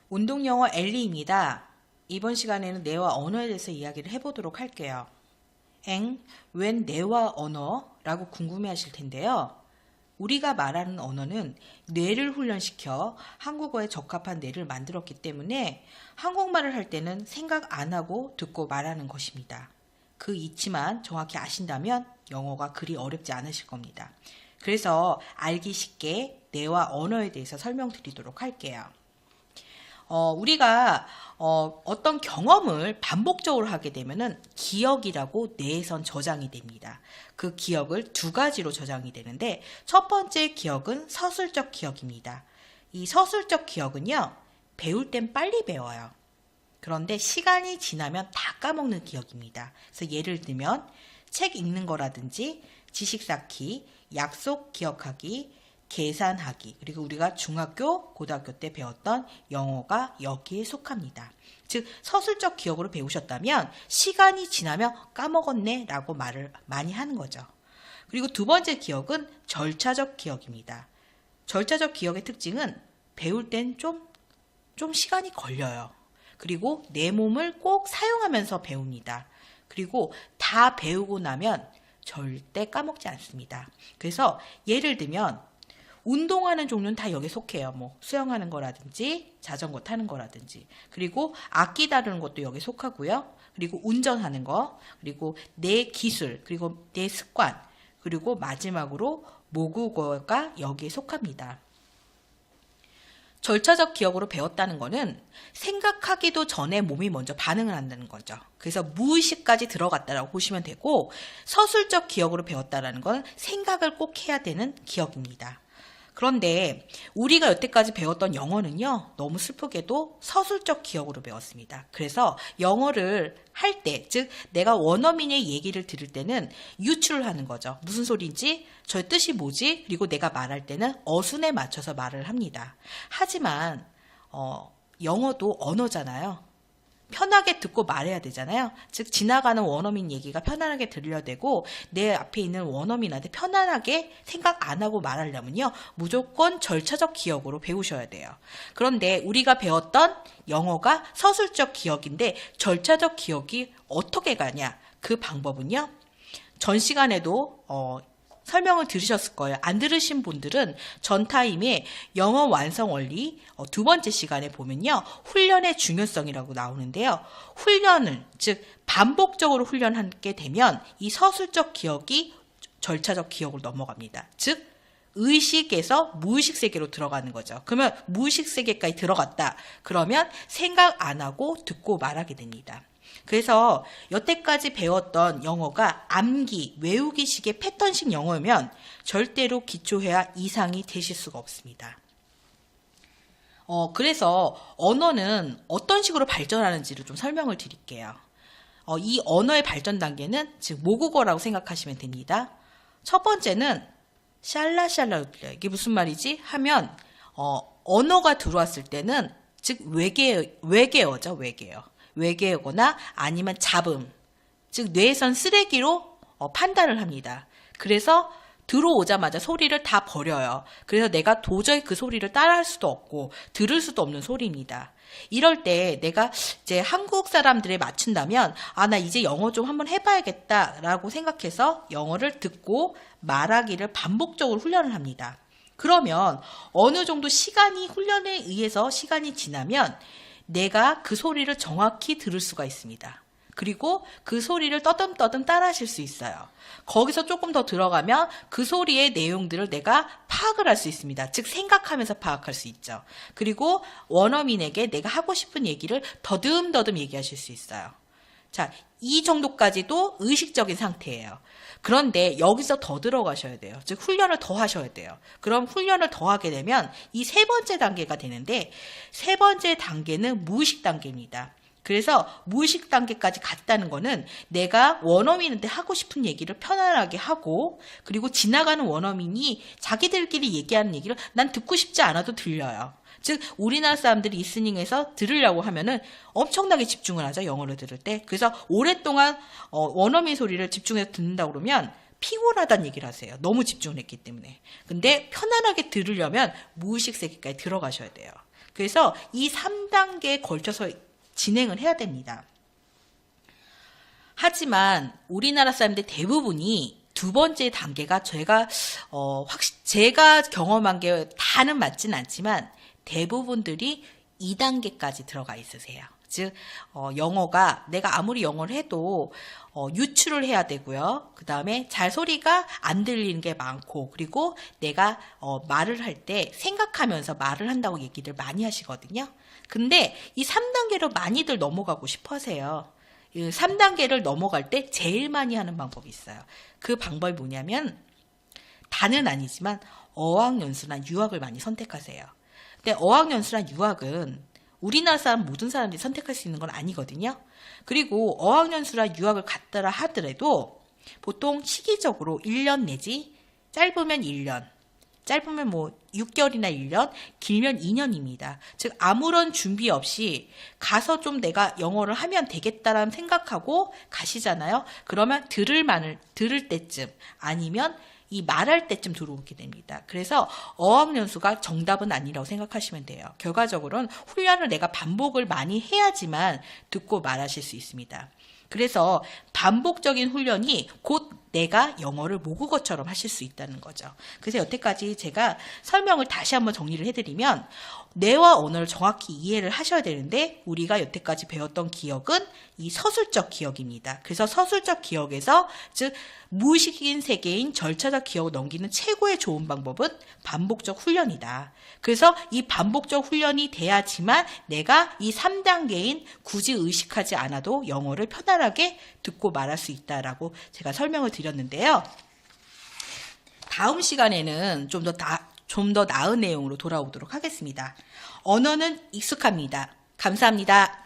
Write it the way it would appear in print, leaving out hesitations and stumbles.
운동영어 엘리입니다. 이번 시간에는 뇌와 언어에 대해서 이야기를 해보도록 할게요. 웬 뇌와 언어라고 궁금해하실 텐데요. 우리가 말하는 언어는 뇌를 훈련시켜 한국어에 적합한 뇌를 만들었기 때문에 한국말을 할 때는 생각 안 하고 듣고 말하는 것입니다. 그 이치만 정확히 아신다면 영어가 그리 어렵지 않으실 겁니다. 그래서 알기 쉽게 뇌와 언어에 대해서 설명드리도록 할게요. 우리가 어떤 경험을 반복적으로 하게 되면은 기억이라고 뇌에선 저장이 됩니다. 그 기억을 두 가지로 저장이 되는데 첫 번째 기억은 서술적 기억입니다. 이 서술적 기억은요, 배울 땐 빨리 배워요. 그런데 시간이 지나면 다 까먹는 기억입니다. 그래서 예를 들면 책 읽는 거라든지 지식 쌓기, 약속 기억하기, 계산하기, 그리고 우리가 중학교, 고등학교 때 배웠던 영어가 여기에 속합니다. 즉 서술적 기억으로 배우셨다면 시간이 지나면 까먹었네 라고 말을 많이 하는 거죠. 그리고 두 번째 기억은 절차적 기억입니다. 절차적 기억의 특징은 배울 땐 좀 시간이 걸려요. 그리고 내 몸을 꼭 사용하면서 배웁니다. 그리고 다 배우고 나면 절대 까먹지 않습니다. 그래서 예를 들면 운동하는 종류는 다 여기에 속해요. 뭐 수영하는 거라든지 자전거 타는 거라든지, 그리고 악기 다루는 것도 여기에 속하고요. 그리고 운전하는 거, 그리고 내 기술, 그리고 내 습관, 그리고 마지막으로 모국어가 여기에 속합니다. 절차적 기억으로 배웠다는 거는 생각하기도 전에 몸이 먼저 반응을 한다는 거죠. 그래서 무의식까지 들어갔다라고 보시면 되고, 서술적 기억으로 배웠다는 건 생각을 꼭 해야 되는 기억입니다. 그런데 우리가 여태까지 배웠던 영어는요, 너무 슬프게도 서술적 기억으로 배웠습니다. 그래서 영어를 할 때, 즉 내가 원어민의 얘기를 들을 때는 유추를 하는 거죠. 무슨 소리인지, 저의 뜻이 뭐지? 그리고 내가 말할 때는 어순에 맞춰서 말을 합니다. 하지만 영어도 언어잖아요. 편하게 듣고 말해야 되잖아요. 즉 지나가는 원어민 얘기가 편안하게 들려야 되고, 내 앞에 있는 원어민한테 편안하게 생각 안 하고 말하려면요, 무조건 절차적 기억으로 배우셔야 돼요. 그런데 우리가 배웠던 영어가 서술적 기억인데 절차적 기억이 어떻게 가냐? 그 방법은요, 전 시간에도 설명을 들으셨을 거예요. 안 들으신 분들은 전 타임에 영어 완성 원리 두 번째 시간에 보면요, 훈련의 중요성이라고 나오는데요. 훈련을, 즉 반복적으로 훈련하게 되면 이 서술적 기억이 절차적 기억으로 넘어갑니다. 즉 의식에서 무의식 세계로 들어가는 거죠. 그러면 무의식 세계까지 들어갔다. 그러면 생각 안 하고 듣고 말하게 됩니다. 그래서 여태까지 배웠던 영어가 암기, 외우기식의 패턴식 영어면 절대로 기초회화 이상이 되실 수가 없습니다. 그래서 언어는 어떤 식으로 발전하는지를 좀 설명을 드릴게요. 이 언어의 발전 단계는 즉 모국어라고 생각하시면 됩니다. 첫 번째는 샬라샬라, 이게 무슨 말이지? 하면 언어가 들어왔을 때는 즉 외계어죠, 외계어. 외계어거나 아니면 잡음, 즉 뇌에선 쓰레기로 판단을 합니다. 그래서 들어오자마자 소리를 다 버려요. 그래서 내가 도저히 그 소리를 따라할 수도 없고 들을 수도 없는 소리입니다. 이럴 때 내가 이제 한국 사람들에 맞춘다면, 나 이제 영어 좀 한번 해봐야겠다라고 생각해서 영어를 듣고 말하기를 반복적으로 훈련을 합니다. 그러면 어느 정도 훈련에 의해서 시간이 지나면 내가 그 소리를 정확히 들을 수가 있습니다. 그리고 그 소리를 떠듬떠듬 따라 하실 수 있어요. 거기서 조금 더 들어가면 그 소리의 내용들을 내가 파악을 할 수 있습니다. 즉 생각하면서 파악할 수 있죠. 그리고 원어민에게 내가 하고 싶은 얘기를 더듬더듬 얘기하실 수 있어요. 자, 이 정도까지도 의식적인 상태예요. 그런데 여기서 더 들어가셔야 돼요. 즉 훈련을 더 하셔야 돼요. 그럼 훈련을 더 하게 되면 이 세 번째 단계가 되는데, 세 번째 단계는 무의식 단계입니다. 그래서 무의식 단계까지 갔다는 거는 내가 원어민한테 하고 싶은 얘기를 편안하게 하고, 그리고 지나가는 원어민이 자기들끼리 얘기하는 얘기를 난 듣고 싶지 않아도 들려요. 즉 우리나라 사람들이 리스닝해서 들으려고 하면은 엄청나게 집중을 하죠, 영어를 들을 때. 그래서 오랫동안 원어민 소리를 집중해서 듣는다 그러면 피곤하다는 얘기를 하세요. 너무 집중을 했기 때문에. 근데 편안하게 들으려면 무의식 세계까지 들어가셔야 돼요. 그래서 이 3단계에 걸쳐서 진행을 해야 됩니다. 하지만 우리나라 사람들 대부분이 두 번째 단계가 제가 경험한 게 다는 맞진 않지만 대부분들이 2단계까지 들어가 있으세요. 즉 영어가 내가 아무리 영어를 해도 유추를 해야 되고요. 그 다음에 잘 소리가 안 들리는 게 많고, 그리고 내가 말을 할 때 생각하면서 말을 한다고 얘기들 많이 하시거든요. 근데 이 3단계로 많이들 넘어가고 싶어 하세요. 3단계를 넘어갈 때 제일 많이 하는 방법이 있어요. 그 방법이 뭐냐면 다는 아니지만 어학연수나 유학을 많이 선택하세요. 근데 어학연수나 유학은 우리나라 사람 모든 사람들이 선택할 수 있는 건 아니거든요. 그리고 어학연수나 유학을 갔더라 하더라도 보통 시기적으로 1년 내지 짧으면 1년, 짧으면 뭐 6개월이나 1년, 길면 2년입니다. 즉 아무런 준비 없이 가서 좀 내가 영어를 하면 되겠다라는 생각하고 가시잖아요. 그러면 들을 때쯤 아니면 이 말할 때쯤 들어오게 됩니다. 그래서 어학연수가 정답은 아니라고 생각하시면 돼요. 결과적으로는 훈련을 내가 반복을 많이 해야지만 듣고 말하실 수 있습니다. 그래서 반복적인 훈련이 곧 내가 영어를 모국어처럼 하실 수 있다는 거죠. 그래서 여태까지 제가 설명을 다시 한번 정리를 해드리면 뇌와 언어를 정확히 이해를 하셔야 되는데 우리가 여태까지 배웠던 기억은 이 서술적 기억입니다. 그래서 서술적 기억에서 즉 무의식인 세계인 절차적 기억을 넘기는 최고의 좋은 방법은 반복적 훈련이다. 그래서 이 반복적 훈련이 돼야지만 내가 이 3단계인 굳이 의식하지 않아도 영어를 편안하게 듣고 말할 수 있다라고 제가 설명을 드렸는데요. 다음 시간에는 좀 더 나은 내용으로 돌아오도록 하겠습니다. 언어는 익숙합니다. 감사합니다.